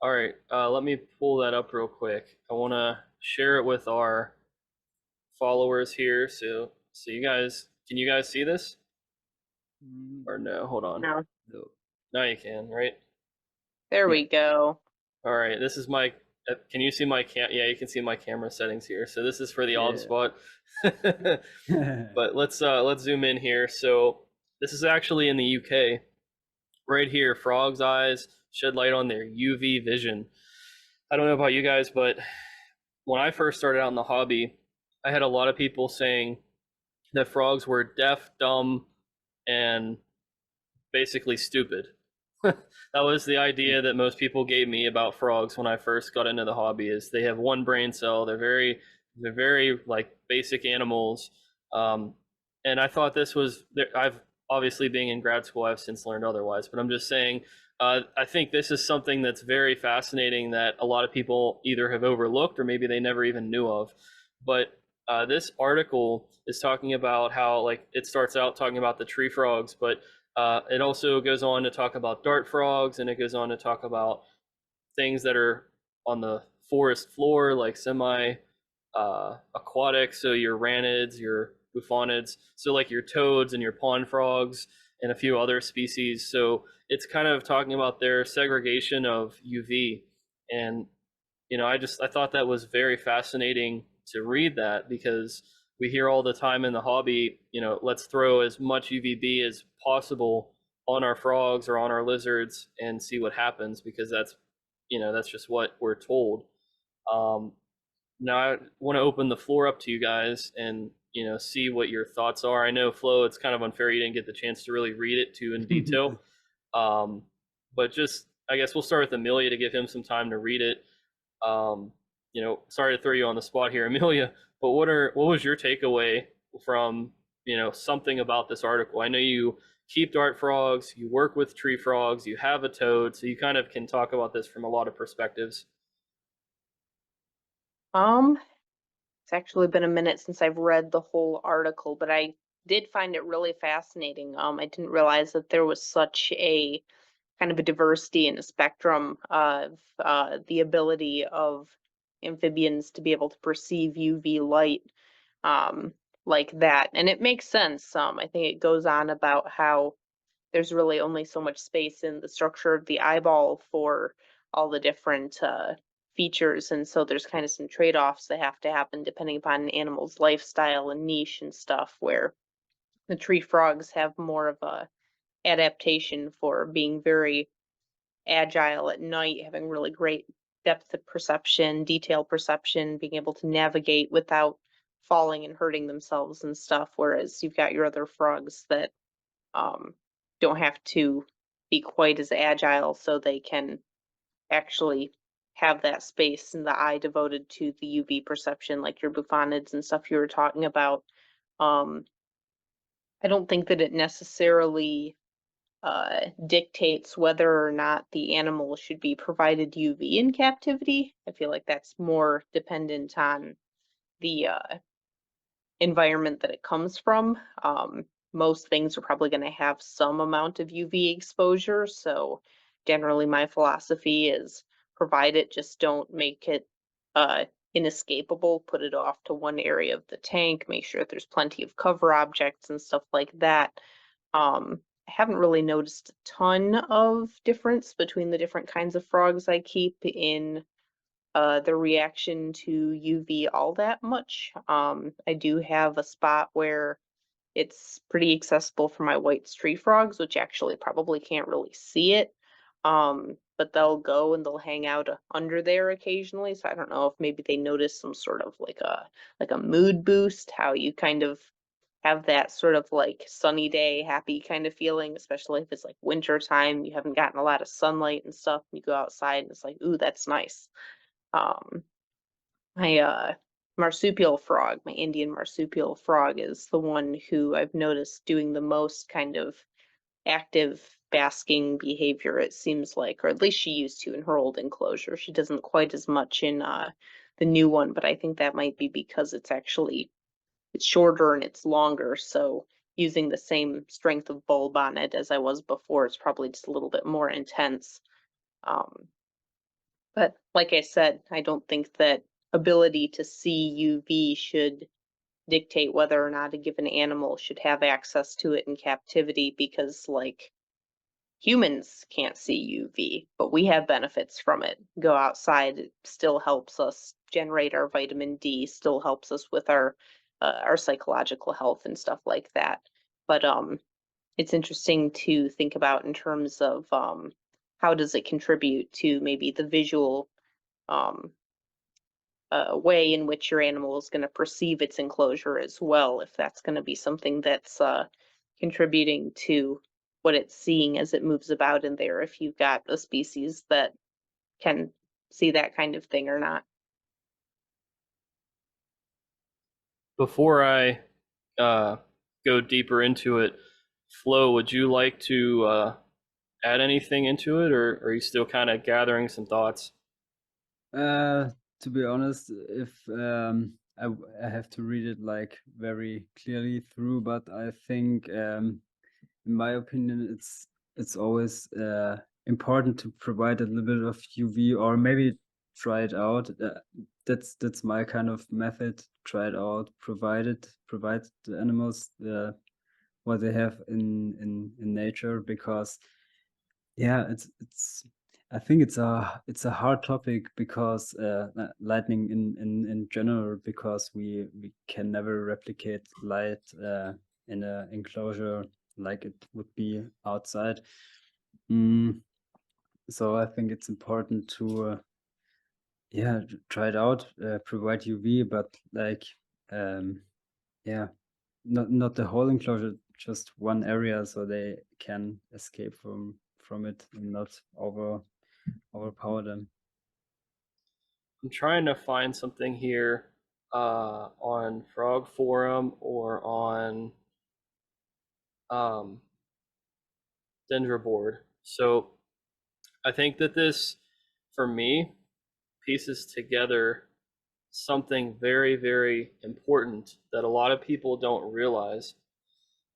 All right, let me pull that up real quick. I want to share it with our followers here. So you guys, can you guys see this or no? Hold on. No. No. Now you can, right? There Yeah. we go. All right, this is my. Can you see my cam? Yeah, you can see my camera settings here. So this is for the ob Yeah. spot. But let's zoom in here. So this is actually in the UK, right here. Frogs' eyes shed light on their UV vision. I don't know about you guys, but when I first started out in the hobby, I had a lot of people saying that frogs were deaf, dumb, and basically stupid. That was the idea that most people gave me about frogs when I first got into the hobby. Is they have one brain cell. They're very like basic animals, um, and I thought this was. I've obviously being in grad school, I've since learned otherwise. But I'm just saying, I think this is something that's very fascinating that a lot of people either have overlooked or maybe they never even knew of. But this article is talking about how like it starts out talking about the tree frogs, but it also goes on to talk about dart frogs, and it goes on to talk about things that are on the forest floor, like semi aquatic. So your ranids, your bufonids, so like your toads and your pond frogs, and a few other species. So it's kind of talking about their segregation of UV, and I thought that was very fascinating to read that because we hear all the time in the hobby, let's throw as much UVB as possible on our frogs or on our lizards and see what happens because that's just what we're told. Um, Now I want to open the floor up to you guys and see what your thoughts are. I know Flo, it's kind of unfair you didn't get the chance to really read it too in detail, um, but just I guess we'll start with Amelia to give him some time to read it. um, Sorry to throw you on the spot here, Amelia, but what was your takeaway from, something about this article? I know you keep dart frogs, you work with tree frogs, you have a toad, so you kind of can talk about this from a lot of perspectives. Um, it's actually been a minute since I've read the whole article, but I did find it really fascinating. I didn't realize that there was such a kind of a diversity and a spectrum of the ability of amphibians to be able to perceive UV light um, like that. And it makes sense. I think it goes on about how there's really only so much space in the structure of the eyeball for all the different features. And so there's kind of some trade offs that have to happen depending upon an animal's lifestyle and niche and stuff, where the tree frogs have more of a adaptation for being very agile at night, having really great depth of perception, detail perception, being able to navigate without falling and hurting themselves and stuff. Whereas you've got your other frogs that um, don't have to be quite as agile, so they can actually have that space in the eye devoted to the UV perception, like your bufonids and stuff you were talking about. Um, I don't think that it necessarily dictates whether or not the animal should be provided UV in captivity. I feel like that's more dependent on the environment that it comes from. Most things are probably going to have some amount of UV exposure. So generally, my philosophy is provide it, just don't make it uh, inescapable. Put it off to one area of the tank. Make sure there's plenty of cover objects and stuff like that. I haven't really noticed a ton of difference between the different kinds of frogs I keep in the reaction to UV all that much. I do have a spot where it's pretty accessible for my white tree frogs, which actually probably can't really see it. But they'll go and they'll hang out under there occasionally. So I don't know if maybe they notice some sort of like a mood boost, how you kind of have that sort of like sunny day, happy kind of feeling, especially if it's like winter time, you haven't gotten a lot of sunlight and stuff, and you go outside and it's like, ooh, that's nice. Um, my marsupial frog, my Indian marsupial frog, is the one who I've noticed doing the most kind of active basking behavior, it seems like, or at least she used to in her old enclosure. She doesn't quite as much in the new one, but I think that might be because it's shorter and it's longer, so using the same strength of bulb on it as I was before, it's probably just a little bit more intense. Um, But like I said, I don't think that ability to see UV should dictate whether or not a given animal should have access to it in captivity because, like, humans can't see UV, but we have benefits from it. Go outside, it still helps us generate our vitamin D, still helps us with our psychological health and stuff like that. But it's interesting to think about in terms of how does it contribute to maybe the visual um, way in which your animal is going to perceive its enclosure as well, if that's going to be something that's contributing to what it's seeing as it moves about in there, if you've got a species that can see that kind of thing or not. Before I uh, go deeper into it, Flo, would you like to add anything into it, or are you still kind of gathering some thoughts? Uh, to be honest, if I have to read it like very clearly through, but I think, in my opinion, it's always important to provide a little bit of UV or maybe try it out. That's my kind of method. Try it out, provide the animals what they have in nature, because yeah, it's I think it's a hard topic because lightning in general, because we can never replicate light in a enclosure like it would be outside. Mm, so I think it's important to yeah, try it out, provide UV, but like yeah, not the whole enclosure, just one area, so they can escape from it and not overpower them. I'm trying to find something here on Frog Forum or on um, Board. So I think that this, for me, pieces together something very, very important that a lot of people don't realize.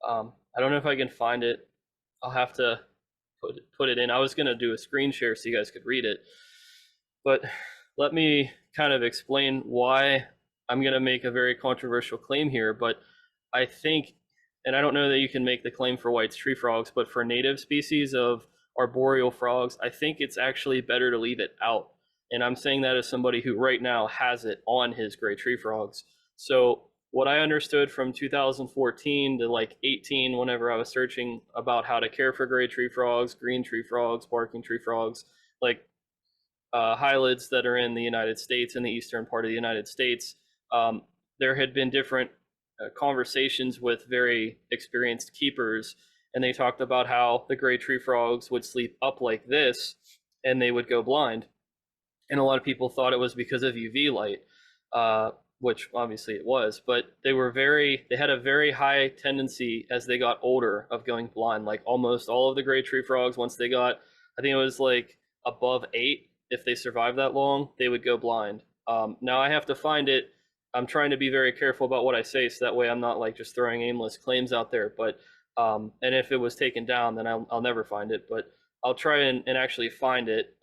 I don't know if I can find it. I'll have to put it in. I was going to do a screen share so you guys could read it. But let me kind of explain why I'm going to make a very controversial claim here. But I think, and I don't know that you can make the claim for White's tree frogs, but for native species of arboreal frogs, I think it's actually better to leave it out. And I'm saying that as somebody who right now has it on his gray tree frogs. So what I understood from 2014 to like 18, whenever I was searching about how to care for gray tree frogs, green tree frogs, barking tree frogs, like hylids that are in the United States, in the eastern part of the United States, um, there had been different conversations with very experienced keepers, and they talked about how the gray tree frogs would sleep up like this and they would go blind. And a lot of people thought it was because of UV light, uh, which obviously it was, but they had a very high tendency as they got older of going blind. Like almost all of the gray tree frogs, once they got, I think it was like above 8, if they survived that long, they would go blind. Now I have to find it. I'm trying to be very careful about what I say, so that way I'm not like just throwing aimless claims out there. But and if it was taken down, then I'll never find it. But I'll try and actually find it.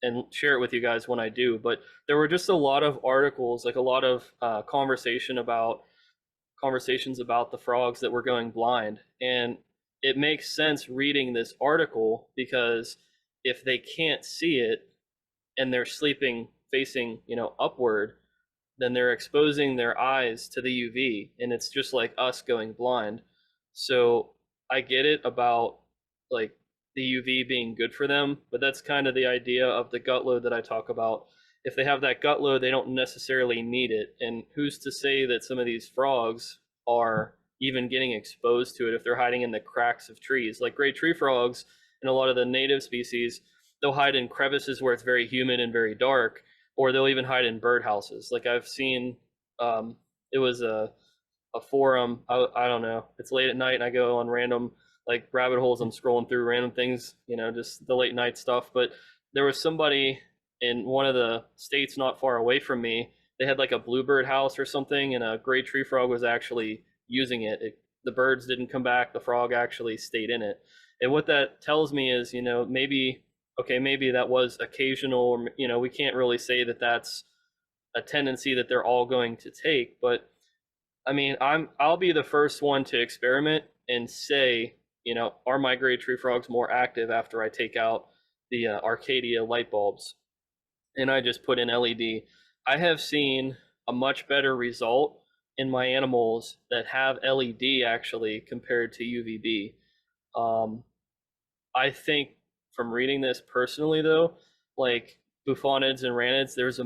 And share it with you guys when I do. But there were just a lot of articles, like a lot of conversations about the frogs that were going blind, and it makes sense reading this article because if they can't see it and they're sleeping facing upward, then they're exposing their eyes to the UV, and it's just like us going blind. So I get it about like the UV being good for them, but that's kind of the idea of the gut load that I talk about. If they have that gut load, they don't necessarily need it. And who's to say that some of these frogs are even getting exposed to it if they're hiding in the cracks of trees? Like great tree frogs and a lot of the native species, they'll hide in crevices where it's very humid and very dark, or they'll even hide in birdhouses. Like I've seen, it was a forum. I don't know. It's late at night and I go on random like rabbit holes. I'm scrolling through random things, just the late night stuff. But there was somebody in one of the states not far away from me. They had like a bluebird house or something, and a gray tree frog was actually using it. The birds didn't come back. The frog actually stayed in it. And what that tells me is, maybe okay, maybe that was occasional, or we can't really say that that's a tendency that they're all going to take. But I mean, I'll be the first one to experiment and say, are migratory tree frogs more active after I take out the Arcadia light bulbs and I just put in LED? I have seen a much better result in my animals that have LED actually compared to UVB. Um, I think from reading this personally, though, like bufonids and ranids, there's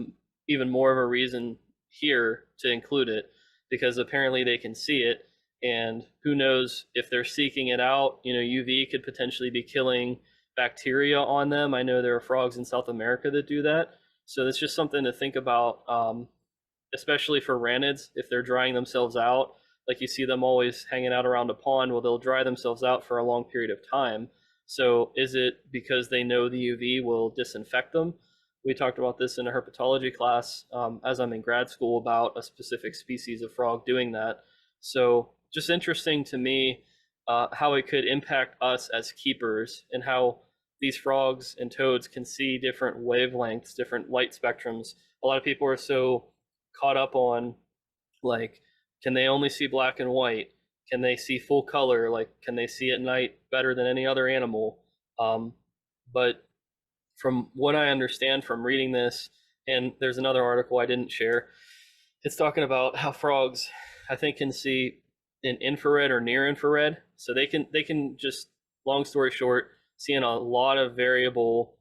even more of a reason here to include it because apparently they can see it, and who knows if they're seeking it out. UV could potentially be killing bacteria on them. I know there are frogs in South America that do that, so that's just something to think about, especially for ranids if they're drying themselves out. Like you see them always hanging out around a pond. Well, they'll dry themselves out for a long period of time. So is it because they know the UV will disinfect them? We talked about this in a herpetology class as I'm in grad school about a specific species of frog doing that. So just interesting to me how it could impact us as keepers and how these frogs and toads can see different wavelengths, different light spectrums. A lot of people are so caught up on, like, can they only see black and white? Can they see full color? Like, can they see at night better than any other animal? But from what I understand from reading this, and there's another article I didn't share, it's talking about how frogs, I think, can see in infrared or near infrared. So they can just, long story short, see in a lot of variable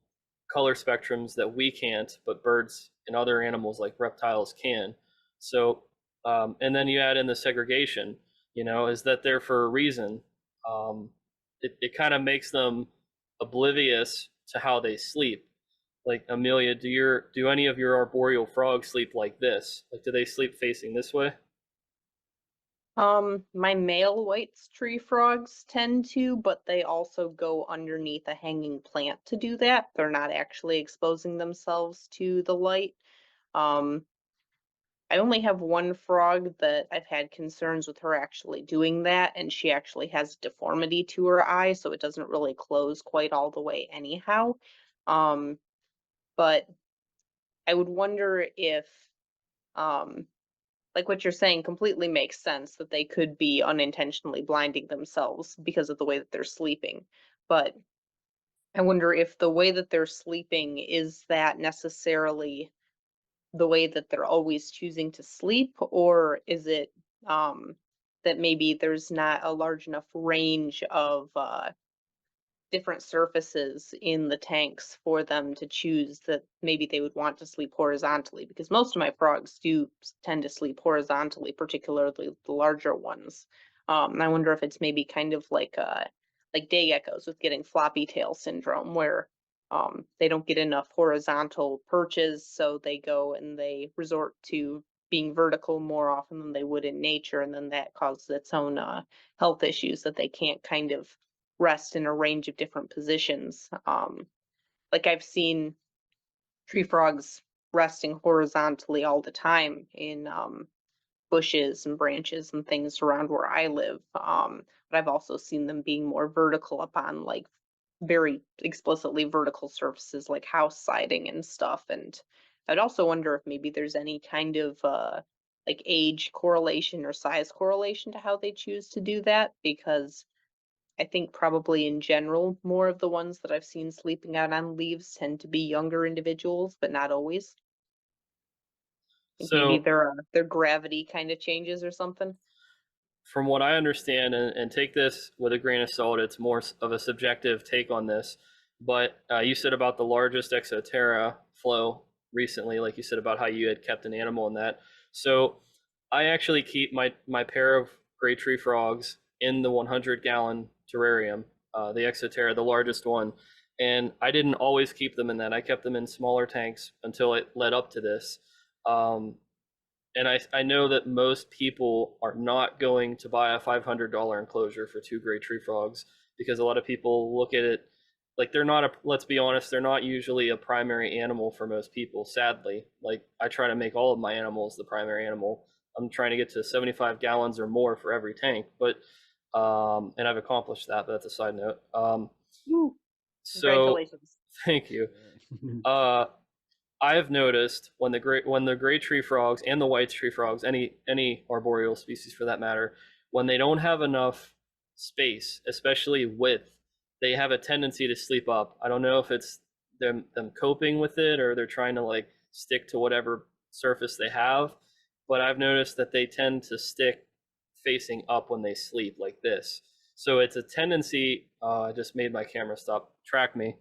color spectrums that we can't, but birds and other animals like reptiles can. So, and then you add in the segregation, is that there for a reason? It kind of makes them oblivious to how they sleep. Like, Amelia, do any of your arboreal frogs sleep like this? Like, do they sleep facing this way? My male white tree frogs tend to, but they also go underneath a hanging plant to do that. They're not actually exposing themselves to the light. Um, I only have one frog that I've had concerns with her actually doing that, and she actually has deformity to her eye, so it doesn't really close quite all the way anyhow. Um, but I would wonder if, um, like what you're saying completely makes sense that they could be unintentionally blinding themselves because of the way that they're sleeping. But I wonder if the way that they're sleeping is that necessarily the way that they're always choosing to sleep, or is it that maybe there's not a large enough range of different surfaces in the tanks for them to choose that maybe they would want to sleep horizontally, because most of my frogs do tend to sleep horizontally, particularly the larger ones. And I wonder if it's maybe kind of like day geckos with getting floppy tail syndrome, where they don't get enough horizontal perches, so they go and they resort to being vertical more often than they would in nature, and then that causes its own health issues that they can't kind of rest in a range of different positions. Like I've seen tree frogs resting horizontally all the time in bushes and branches and things around where I live. But I've also seen them being more vertical up on like very explicitly vertical surfaces like house siding and stuff. And I'd also wonder if maybe there's any kind of like age correlation or size correlation to how they choose to do that, because I think probably in general, more of the ones that I've seen sleeping out on leaves tend to be younger individuals, but not always. I think maybe So their gravity kind of changes or something. from what I understand, and take this with a grain of salt, it's more of a subjective take on this. But you said about the largest Exoterra flow recently, like you said about how you had kept an animal in that. So I actually keep my pair of gray tree frogs in the 100-gallon terrarium, the Exoterra, the largest one. And I didn't always keep them in that. I kept them in smaller tanks until it led up to this. Um, and I know that most people are not going to buy a $500 enclosure for two gray tree frogs, because a lot of people look at it like they're not a, let's be honest, they're not usually a primary animal for most people, sadly. Like, I try to make all of my animals the primary animal. I'm trying to get to 75 gallons or more for every tank, but and I've accomplished that, but that's a side note. Woo, So congratulations. Thank you. I've noticed when the gray tree frogs and the white tree frogs, any arboreal species for that matter, when they don't have enough space, especially width, they have a tendency to sleep up. I don't know if it's them coping with it or they're trying to like stick to whatever surface they have, but I've noticed that they tend to stick facing up when they sleep like this. So it's a tendency. I just made my camera stop. Track me.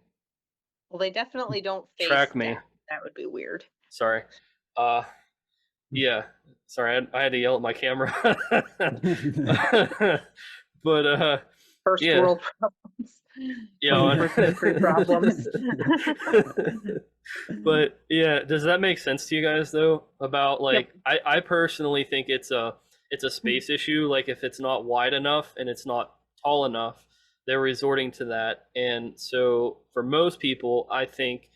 Well, they definitely don't face Track me. down. That would be weird. Sorry. Yeah. Sorry, I had to yell at my camera. But First yeah. world problems. Yeah. 21st century problems. But yeah, does that make sense to you guys though? About like, I personally think it's a space issue. Like if it's not wide enough and it's not tall enough, they're resorting to that. And so for most people, I think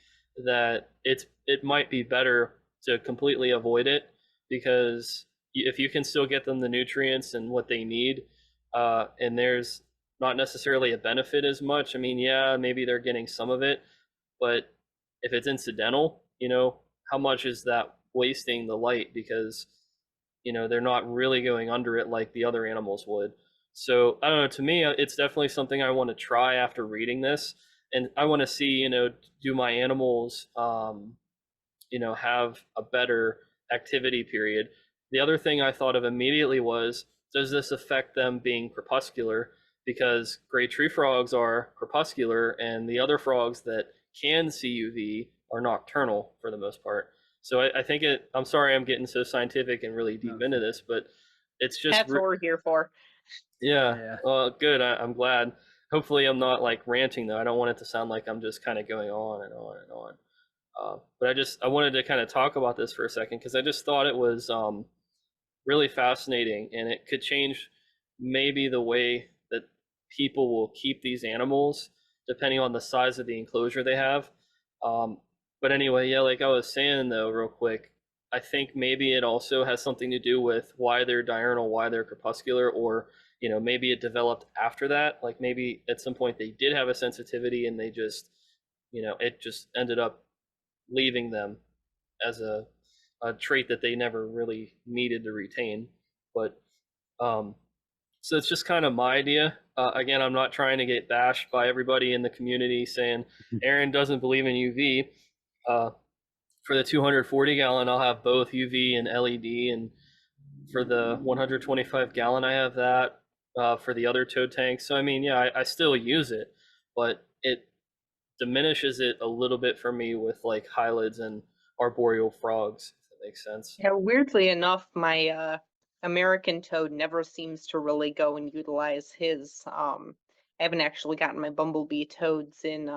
that it might be better to completely avoid it, because if you can still get them the nutrients and what they need, and there's not necessarily a benefit as much. I mean, yeah, maybe they're getting some of it, but if it's incidental, how much is that wasting the light, because they're not really going under it like the other animals would. So I don't know, to me it's definitely something I want to try after reading this, and I want to see, do my animals have a better activity period. The other thing I thought of immediately was, does this affect them being crepuscular? Because gray tree frogs are crepuscular, and the other frogs that can see UV are nocturnal for the most part. So I think I'm sorry I'm getting so scientific and really deep into this, but it's just That's what we're here for. Yeah. Well, good. I'm glad. Hopefully I'm not like ranting though. I don't want it to sound like I'm just kind of going on and on and on. But I wanted to kind of talk about this for a second, because I just thought it was really fascinating, and it could change maybe the way that people will keep these animals depending on the size of the enclosure they have. But anyway, yeah, like I was saying though, real quick, I think maybe it also has something to do with why they're diurnal, why they're crepuscular, or maybe it developed after that. Like maybe at some point they did have a sensitivity, and they just, it just ended up leaving them as a trait that they never really needed to retain. But so it's just kind of my idea. Again, I'm not trying to get bashed by everybody in the community saying Aaron doesn't believe in UV. For the 240 gallon, I'll have both UV and LED, and for the 125 gallon, I have that. For the other toad tanks, so I mean, yeah, I still use it, but it diminishes it a little bit for me with like hylids and arboreal frogs, if that makes sense. Yeah, weirdly enough, my American toad never seems to really go and utilize his. I haven't actually gotten my bumblebee toads in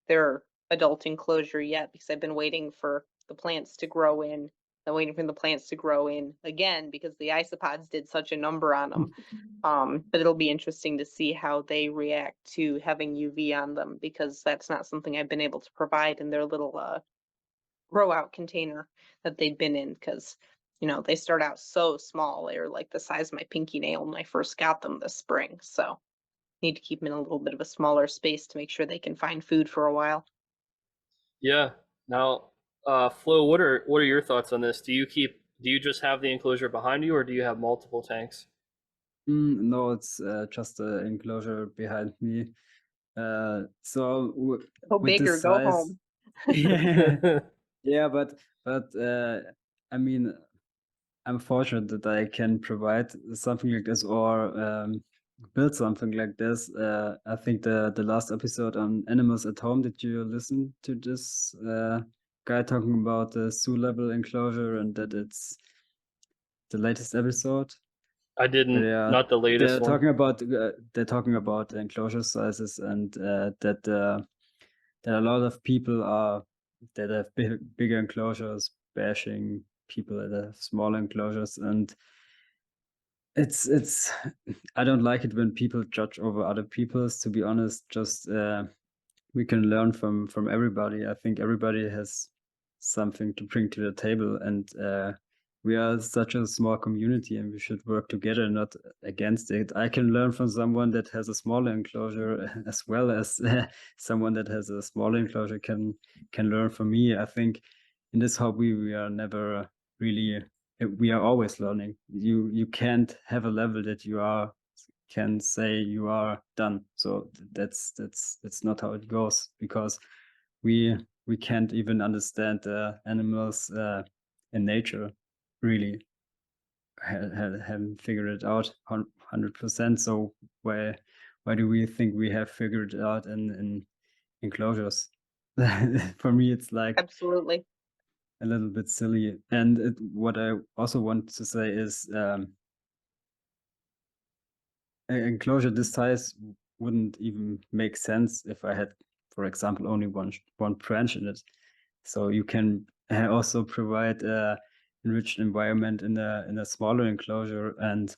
their adult enclosure yet, because I've been waiting for the plants to grow in. I'm waiting for the plants to grow in again because the isopods did such a number on them. But it'll be interesting to see how they react to having UV on them, because that's not something I've been able to provide in their little grow out container that they've been in, because they start out so small. They're like the size of my pinky nail when I first got them this spring. So need to keep them in a little bit of a smaller space to make sure they can find food for a while. Yeah. Now, Flo, what are your thoughts on this? Do you just have the enclosure behind you, or do you have multiple tanks? No, it's just an enclosure behind me. So Go with big or this go size, home. yeah, but I mean, I'm fortunate that I can provide something like this, or build something like this. I think the last episode on animals at home, did you listen to this guy talking about the zoo level enclosure, and that it's the latest episode? I didn't. Yeah, Not the latest they're one. talking about enclosure sizes, and that a lot of people that have bigger enclosures bashing people that have smaller enclosures, and it's I don't like it when people judge over other people's. To be honest, just we can learn from everybody. I think everybody has something to bring to the table, and we are such a small community and we should work together, not against it. I can learn from someone that has a smaller enclosure as well as someone that has a smaller enclosure can learn from me. I think in this hobby we are never really, we are always learning. You can't have a level that you are can say you are done. So that's not how it goes, because we can't even understand animals in nature really. Haven't figured it out 100%. So why do we think we have figured it out in enclosures? For me, it's like Absolutely. a little bit silly. And what I also want to say is an enclosure this size wouldn't even make sense if I had, for example, only one branch in it. So you can also provide a enriched environment in a smaller enclosure, and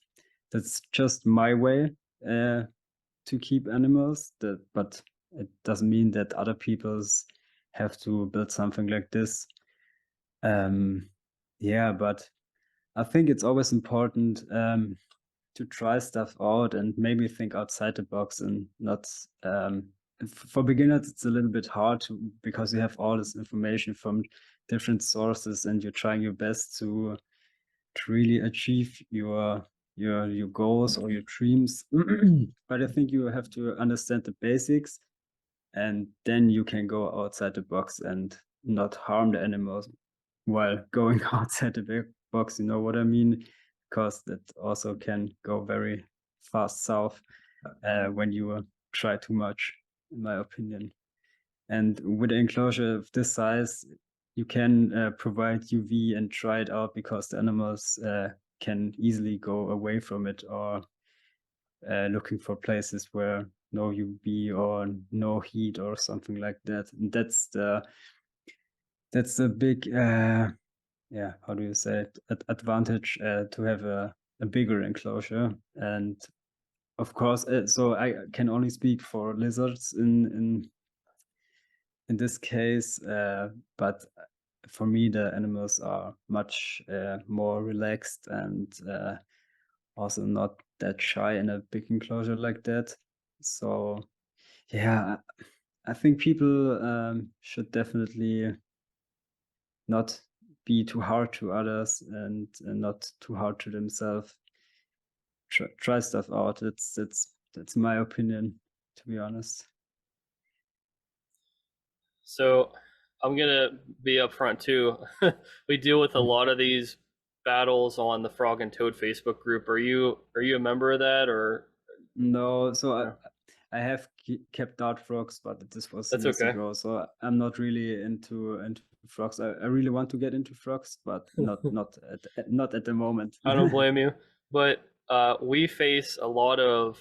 that's just my way to keep animals. But it doesn't mean that other people's have to build something like this. Yeah, but I think it's always important to try stuff out and maybe think outside the box, and not for beginners it's a little bit hard because you have all this information from different sources and you're trying your best to really achieve your goals or your dreams. But I think you have to understand the basics, and then you can go outside the box and not harm the animals while going outside the box. You know what I mean? Because that also can go very fast south when you try too much, in my opinion. And with an enclosure of this size, you can provide UV and try it out, because the animals can easily go away from it, or looking for places where no UV or no heat or something like that. And that's the big yeah, how do you say it, advantage to have a bigger enclosure. And of course, so I can only speak for lizards in this case, but for me the animals are much more relaxed and also not that shy in a big enclosure like that. So yeah, I think people should definitely not be too hard to others, and not too hard to themselves. Try stuff out. That's my opinion, to be honest. So I'm gonna be upfront too. We deal with a lot of these battles on the Frog and Toad Facebook group. Are you a member of that, or? No, so Yeah. I have kept dart frogs, but this was That's years okay. ago. So I'm not really into frogs. I really want to get into frogs, but not at the moment. I don't blame you, but we face a lot of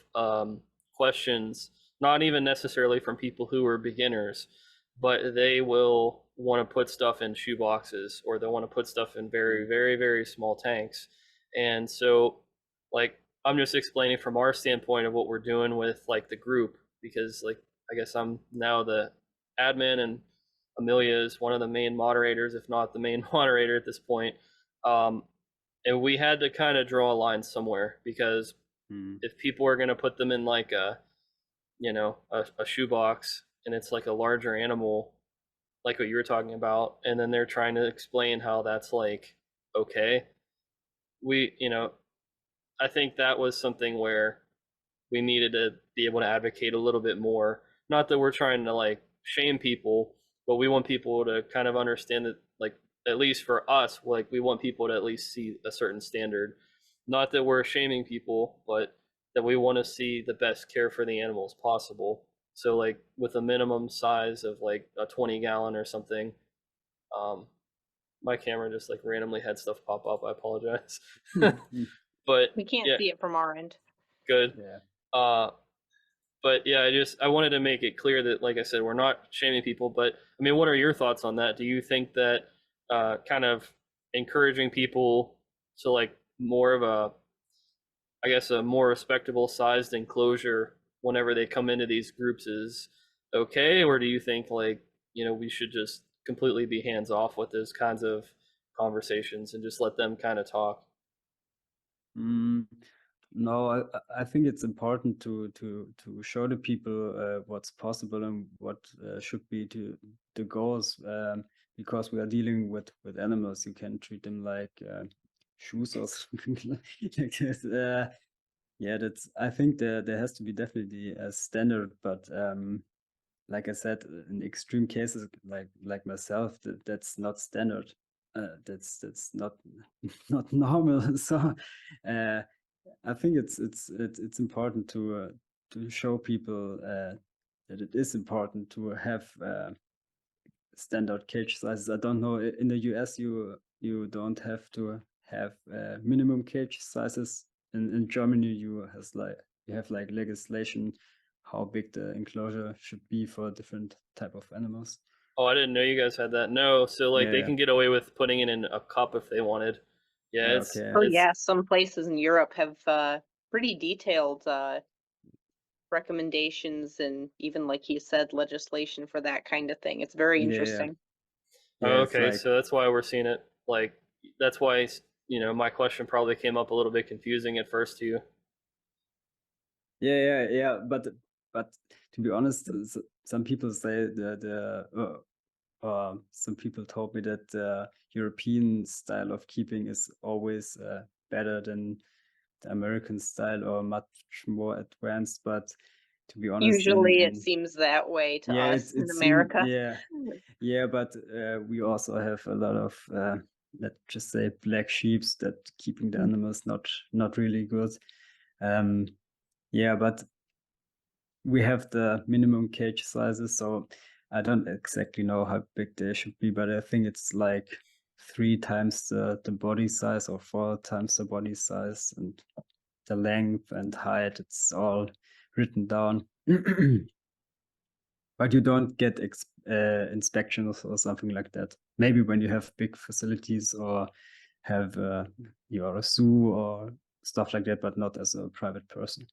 questions, not even necessarily from people who are beginners, but they will want to put stuff in shoe boxes, or they want to put stuff in very, very, very small tanks. And so, like, I'm just explaining from our standpoint of what we're doing with like the group, because like I guess I'm now the admin, and Amelia is one of the main moderators, if not the main moderator at this point. Um, and we had to kind of draw a line somewhere, because if people are going to put them in like a a shoebox, and it's like a larger animal, like what you were talking about, and then they're trying to explain how that's like okay, we I think that was something where we needed to be able to advocate a little bit more. Not that we're trying to like shame people, but we want people to kind of understand that, like, at least for us, like, we want people to at least see a certain standard. Not that we're shaming people, but that we want to see the best care for the animals possible. So, like, with a minimum size of like a 20-gallon or something. My camera just like randomly had stuff pop up. I apologize. But We can't yeah, see it from our end. good. Yeah. But yeah, I wanted to make it clear that, like I said, we're not shaming people. But I mean, what are your thoughts on that? Do you think that kind of encouraging people to like more of a, I guess, a more respectable sized enclosure whenever they come into these groups is okay, or do you think like we should just completely be hands off with those kinds of conversations and just let them kind of talk? Mm, no, I think it's important to show the people what's possible and what should be the goals, because we are dealing with animals. You can treat them like shoes or something like this. Yeah, that's. I think there has to be definitely a standard, but like I said, in extreme cases, like myself, that's not standard. That's not not normal. So I think it's important to show people that it is important to have standard cage sizes. I don't know, in the US you don't have to have minimum cage sizes. In Germany you have like legislation how big the enclosure should be for different type of animals. Oh, I didn't know you guys had that. No, so like they Yeah, can get away with putting it in a cup if they wanted. Yeah, yeah, it's okay. Oh it's yeah, some places in Europe have pretty detailed recommendations and even like you said, legislation for that kind of thing. It's very Yeah, yeah, interesting. yeah. It's okay, like so that's why we're seeing it. Like that's why my question probably came up a little bit confusing at first to you. yeah. But to be honest, some people say some people told me that the European style of keeping is always better than the American style or much more advanced. But to be honest, Usually it in seems that way to yeah, us it in seems America. yeah, but we also have a lot of let's just say black sheeps that keeping the animals not really good. Um, yeah, but we have the minimum cage sizes, so I don't exactly know how big they should be, but I think it's like 3 times the body size or 4 times the body size, and the length and height, it's all written down. But you don't get inspections or something like that. Maybe when you have big facilities or have you're a zoo or stuff like that, but not as a private person.